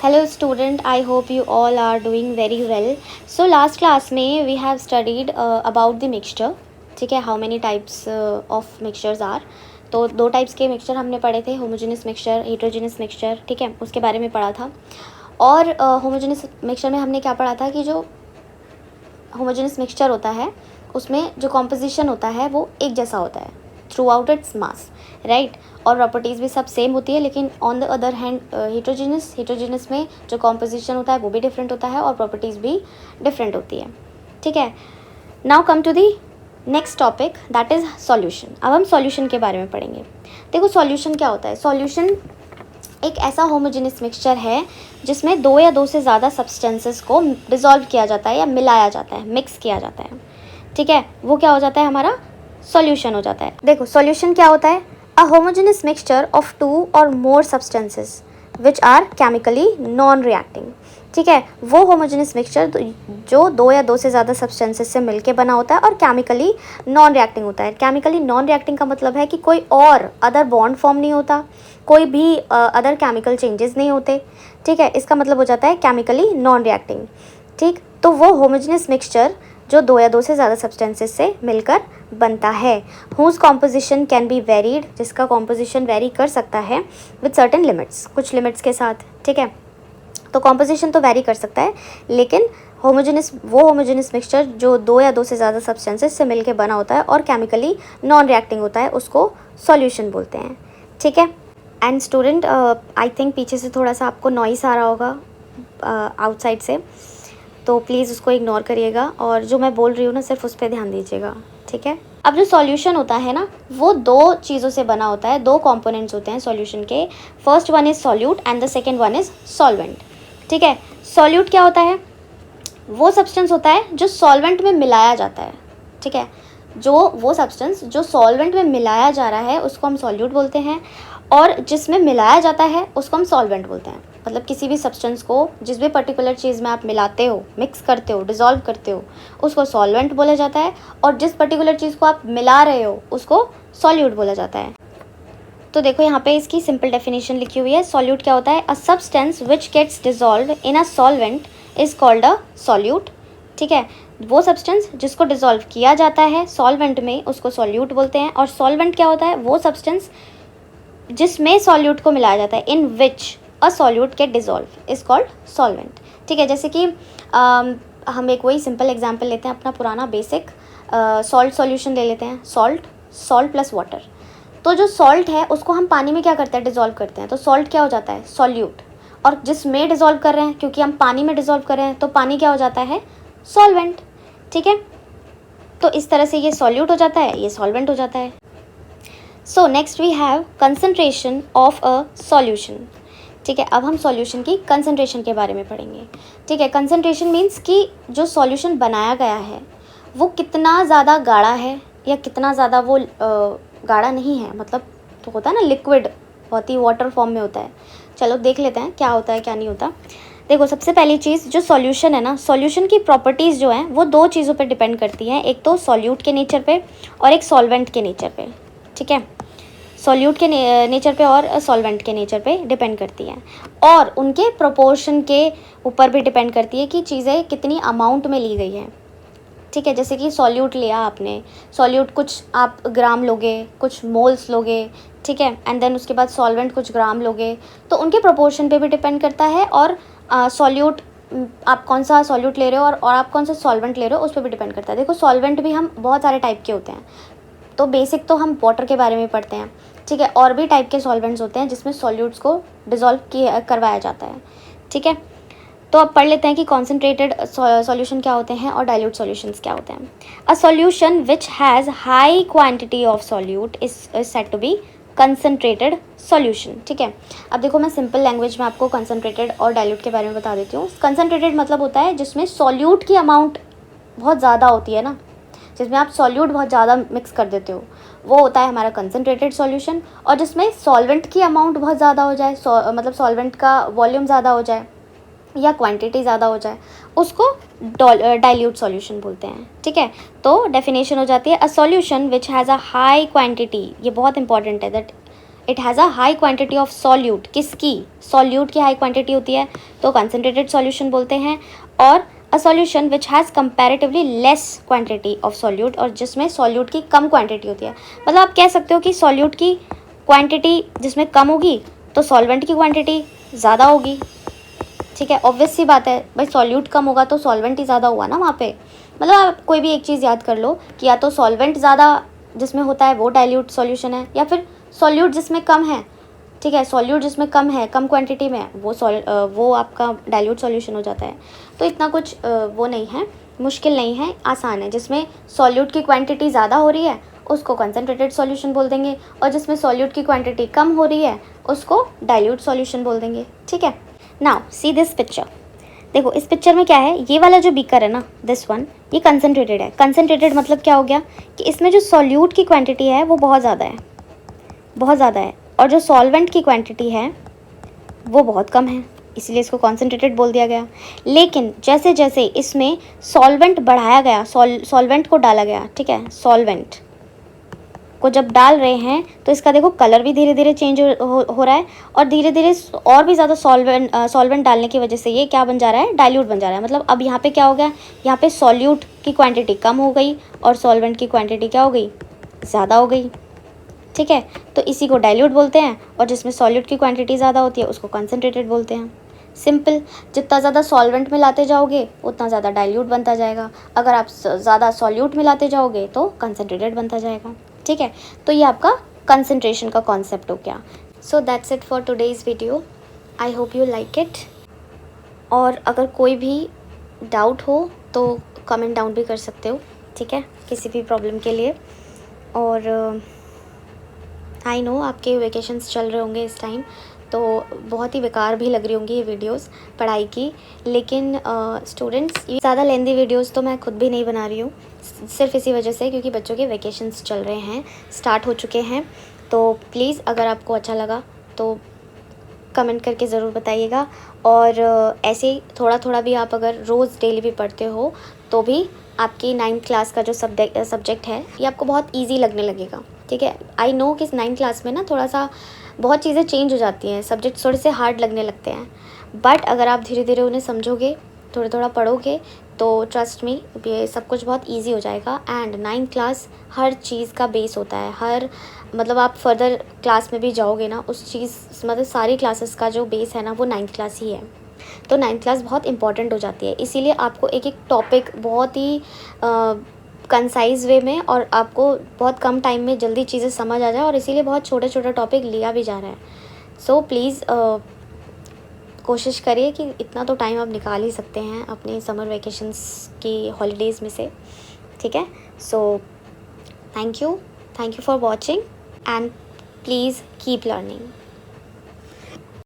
Hello student, I hope you all are doing very well. So last class में we have studied about the mixture. ठीक है, how many types of mixtures are. तो दो types के mixture हमने पढ़े थे, होमोजेनियस मिक्सचर, हेट्रोजेनियस मिक्सचर. ठीक है, उसके बारे में पढ़ा था. और होमोजेनियस मिक्सचर में हमने क्या पढ़ा था कि जो होमोजेनियस मिक्सचर होता है उसमें जो कॉम्पोजिशन होता है वो एक जैसा होता है through out its mass, right. और प्रॉपर्टीज़ भी सब सेम होती है, लेकिन on the other hand heterogeneous में जो कॉम्पोजिशन होता है वो भी डिफरेंट होता है और प्रॉपर्टीज़ भी डिफरेंट होती है. ठीक है, now come to the next topic, that is solution. अब हम सॉल्यूशन के बारे में पढ़ेंगे. देखो सॉल्यूशन क्या होता है. सॉल्यूशन एक ऐसा होमोजेनियस मिक्सचर है जिसमें दो या दो से ज़्यादा सब्सटेंसेस को डिज़ोल्व किया जाता है या मिलाया जाता है, मिक्स किया जाता है. ठीक है, वो क्या हो जाता है, हमारा सॉल्यूशन हो जाता है. देखो सॉल्यूशन क्या होता है, a homogeneous mixture of two और more substances which are chemically non reacting. ठीक है, वो होमोजेनियस मिक्सचर जो दो या दो से ज़्यादा सब्सटेंसेस से मिलके बना होता है और केमिकली नॉन रिएक्टिंग होता है. केमिकली नॉन रिएक्टिंग का मतलब है कि कोई और अदर बॉन्ड फॉर्म नहीं होता, कोई भी अदर केमिकल चेंजेस नहीं होते. ठीक है, इसका मतलब हो जाता है केमिकली नॉन रिएक्टिंग. ठीक, तो वो होमोजेनियस मिक्सचर जो दो या दो से ज़्यादा सब्सटेंसेस से मिलकर बनता है. Whose composition can be varied, जिसका कॉम्पोजिशन वेरी कर सकता है विद सर्टेन लिमिट्स, कुछ लिमिट्स के साथ. ठीक है, तो कॉम्पोजिशन तो वेरी कर सकता है, लेकिन होमोजेनियस मिक्सचर जो दो या दो से ज़्यादा सब्सटेंसेस से मिलकर बना होता है और केमिकली नॉन रिएक्टिंग होता है उसको सॉल्यूशन बोलते हैं. ठीक है, एंड स्टूडेंट आई थिंक पीछे से थोड़ा सा आपको नॉइस आ रहा होगा आउटसाइड से, तो प्लीज़ उसको इग्नोर करिएगा और जो मैं बोल रही हूँ ना सिर्फ उस पर ध्यान दीजिएगा. ठीक है, अब जो सॉल्यूशन होता है ना वो दो चीज़ों से बना होता है, दो कंपोनेंट्स होते हैं सॉल्यूशन के. First one is solute and the second one is solvent. ठीक है, सॉल्यूट क्या होता है, वो सब्सटेंस होता है जो सॉल्वेंट में मिलाया जाता है. ठीक है, वो सब्सटेंस जो सॉल्वेंट में मिलाया जा रहा है उसको हम सॉल्यूट बोलते हैं, और जिसमें मिलाया जाता है उसको हम सॉल्वेंट बोलते हैं. मतलब किसी भी सब्सटेंस को जिस भी पर्टिकुलर चीज़ में आप मिलाते हो, मिक्स करते हो, डिज़ोल्व करते हो, उसको सॉल्वेंट बोला जाता है, और जिस पर्टिकुलर चीज़ को आप मिला रहे हो उसको सॉल्यूट बोला जाता है. तो देखो यहाँ पे इसकी सिंपल डेफिनेशन लिखी हुई है. सॉल्यूट क्या होता है, a substance which gets dissolve in a solvent is called a solute. ठीक है, वो सब्सटेंस जिसको डिज़ोल्व किया जाता है सॉल्वेंट में उसको सॉल्यूट बोलते हैं. और सॉल्वेंट क्या होता है, वो सब्सटेंस जिसमें सॉल्यूट को मिलाया जाता है, in which a solute get dissolve is called solvent. ठीक है, जैसे कि हम एक वही सिंपल एग्जांपल लेते हैं अपना पुराना बेसिक सॉल्ट सॉल्यूशन ले लेते हैं. Salt plus water. तो जो सॉल्ट है उसको हम पानी में क्या करते हैं, डिज़ोल्व करते हैं, तो सॉल्ट क्या हो जाता है, सॉल्यूट. और जिसमें डिज़ोल्व कर रहे हैं, क्योंकि हम पानी में डिज़ोल्व कर रहे हैं तो पानी क्या हो जाता है, सॉल्वेंट. ठीक है, तो इस तरह से ये सॉल्यूट हो जाता है, ये सॉल्वेंट हो जाता है. So next we have concentration of a solution. ठीक है, अब हम सॉल्यूशन की कंसनट्रेशन के बारे में पढ़ेंगे. ठीक है, कंसनट्रेशन मीन्स कि जो सॉल्यूशन बनाया गया है वो कितना ज़्यादा गाढ़ा है या कितना ज़्यादा वो गाढ़ा नहीं है. मतलब तो होता है ना लिक्विड, बहुत ही वाटर फॉर्म में होता है. चलो देख लेते हैं क्या होता है क्या नहीं होता. देखो सबसे पहली चीज़, जो सॉल्यूशन है ना, सॉल्यूशन की प्रॉपर्टीज़ जो हैं वो दो चीज़ों पे डिपेंड करती हैं. एक तो सॉल्यूट के नेचर पे और एक सॉल्वेंट के नेचर पे. ठीक है, सॉल्यूट के नेचर पे और सॉल्वेंट के नेचर पे डिपेंड करती हैं, और उनके प्रोपोर्शन के ऊपर भी डिपेंड करती है कि चीज़ें कितनी अमाउंट में ली गई हैं. ठीक है, जैसे कि सॉल्यूट लिया आपने, सॉल्यूट कुछ आप ग्राम लोगे, कुछ मोल्स लोगे. ठीक है, एंड देन उसके बाद सॉल्वेंट कुछ ग्राम लोगे, तो उनके प्रोपोर्शन पे भी डिपेंड करता है. और सॉल्यूट आप कौन सा सॉल्यूट ले रहे हो और आप कौन सा सॉल्वेंट ले रहे हो उस पर भी डिपेंड करता है. देखो सॉल्वेंट भी हम बहुत सारे टाइप के होते हैं, तो बेसिक तो हम वाटर के बारे में पढ़ते हैं. ठीक है, और भी टाइप के सॉल्वेंट्स होते हैं जिसमें सॉल्यूट्स को डिज़ोल्व करवाया जाता है. ठीक है, तो अब पढ़ लेते हैं कि कॉन्सेंट्रेटेड सॉल्यूशन क्या होते हैं और डाइल्यूट सॉल्यूशंस क्या होते हैं. A solution which has high quantity of solute is said to be concentrated solution. ठीक है, अब देखो मैं सिंपल लैंग्वेज में आपको कंसनट्रेटेड और डाइल्यूट के बारे में बता देती हूँ. कंसनट्रेटेड मतलब होता है जिसमें सॉल्यूट की अमाउंट बहुत ज़्यादा होती है ना, जिसमें आप सॉल्यूट बहुत ज़्यादा मिक्स कर देते हो, वो होता है हमारा कंसनट्रेटेड सॉल्यूशन. और जिसमें सॉल्वेंट की अमाउंट बहुत ज़्यादा हो जाए, मतलब सॉल्वेंट का वॉल्यूम ज़्यादा हो जाए या क्वांटिटी ज़्यादा हो जाए, उसको डाइल्यूट सॉल्यूशन बोलते हैं. ठीक है, तो डेफिनेशन हो जाती है, अ solution which has a high quantity. ये बहुत इंपॉर्टेंट है, that it has a high quantity of solute, किसकी, सॉल्यूट की हाई क्वांटिटी होती है तो कंसनट्रेटेड सॉल्यूशन बोलते हैं। और अ solution which has comparatively less quantity of solute, और जिसमें सॉल्यूट की कम क्वांटिटी होती है। मतलब आप कह सकते हो कि सॉल्यूट की क्वांटिटी जिसमें कम होगी तो सॉल्वेंट की क्वांटिटी ज़्यादा होगी। ठीक है, ऑब्वियस सी बात है भाई, सॉल्यूट कम होगा तो सॉल्वेंट ही ज़्यादा हुआ ना वहाँ पे। मतलब आप कोई भी एक चीज़ याद कर लो कि या तो सॉल्वेंट ज़्यादा जिसमें होता है वो डाइल्यूट सॉल्यूशन है, या फिर सॉल्यूट जिसमें कम है। ठीक है, सॉल्यूट जिसमें कम है, कम क्वांटिटी में, वो आपका डाइल्यूट सॉल्यूशन हो जाता है। तो इतना कुछ वो नहीं है, मुश्किल नहीं है, आसान है। जिसमें सॉल्यूट की क्वांटिटी ज़्यादा हो रही है उसको कंसनट्रेटेड सॉल्यूशन बोल देंगे, और जिसमें सॉल्यूट की क्वांटिटी कम हो रही है उसको डाइल्यूट सॉल्यूशन बोल देंगे। ठीक है, नाउ सी दिस पिक्चर। देखो इस पिक्चर में क्या है, ये वाला जो बीकर है ना, दिस वन, ये कंसनट्रेटेड है। कंसनट्रेटेड मतलब क्या हो गया कि इसमें जो सॉल्यूट की क्वांटिटी है वो बहुत ज़्यादा है, बहुत ज़्यादा है, और जो सॉल्वेंट की क्वांटिटी है वो बहुत कम है, इसलिए इसको कॉन्सेंट्रेटेड बोल दिया गया। लेकिन जैसे जैसे इसमें सॉल्वेंट बढ़ाया गया, सॉल्वेंट को डाला गया, ठीक है, सॉल्वेंट को जब डाल रहे हैं तो इसका देखो कलर भी धीरे धीरे चेंज हो रहा है, और धीरे धीरे और भी ज़्यादा सॉल्वेंट डालने की वजह से ये क्या बन जा रहा है, डाइल्यूट बन जा रहा है। मतलब अब यहाँ पे क्या हो गया, यहाँ पे सॉल्यूट की क्वांटिटी कम हो गई और सॉल्वेंट की क्वांटिटी क्या हो गई, ज़्यादा हो गई। ठीक है, तो इसी को डाइल्यूट बोलते हैं, और जिसमें सॉल्यूट की क्वांटिटी ज़्यादा होती है उसको कंसनट्रेटेड बोलते हैं। सिंपल, जितना ज़्यादा सॉल्वेंट मिलाते जाओगे उतना ज़्यादा डाइल्यूट बनता जाएगा, अगर आप ज़्यादा सॉल्यूट मिलाते जाओगे तो कंसनट्रेटेड बनता जाएगा। ठीक है, तो ये आपका कंसनट्रेशन का कॉन्सेप्ट हो गया। So that's it for today's video, I hope you like it. और अगर कोई भी डाउट हो तो कमेंट डाउन भी कर सकते हो, ठीक है, किसी भी प्रॉब्लम के लिए। और आई नो आपके वेकेशंस चल रहे होंगे इस टाइम, तो बहुत ही बेकार भी लग रही होंगी ये वीडियोस पढ़ाई की, लेकिन स्टूडेंट्स, ये ज़्यादा लेंदी वीडियोस तो मैं खुद भी नहीं बना रही हूँ, सिर्फ इसी वजह से क्योंकि बच्चों के वेकेशंस चल रहे हैं, स्टार्ट हो चुके हैं। तो प्लीज़ अगर आपको अच्छा लगा तो कमेंट करके ज़रूर बताइएगा। और ऐसे ही थोड़ा थोड़ा भी आप अगर रोज़ डेली भी पढ़ते हो तो भी आपकी 9th क्लास का जो सब्जेक्ट है ये आपको बहुत ईजी लगने लगेगा। ठीक है, आई नो कि 9th क्लास में ना थोड़ा सा बहुत चीज़ें चेंज हो जाती हैं, सब्जेक्ट थोड़े से हार्ड लगने लगते हैं, बट अगर आप धीरे धीरे उन्हें समझोगे, थोड़ा थोड़ा पढ़ोगे, तो ट्रस्ट मी ये सब कुछ बहुत इजी हो जाएगा। एंड 9th क्लास हर चीज़ का बेस होता है, हर मतलब आप फर्दर क्लास में भी जाओगे ना, उस चीज़ मतलब सारी क्लासेस का जो बेस है ना वो 9th क्लास ही है। तो 9th क्लास बहुत इंपॉर्टेंट हो जाती है, इसीलिए आपको एक एक टॉपिक बहुत ही कंसाइज वे में और आपको बहुत कम टाइम में जल्दी चीज़ें समझ आ जाए, और इसीलिए बहुत छोटे छोटे टॉपिक लिया भी जा रहा है। सो प्लीज़ कोशिश करिए कि इतना तो टाइम आप निकाल ही सकते हैं अपने समर वेकेशंस की हॉलीडेज़ में से। ठीक है, so thank you for watching and please keep learning.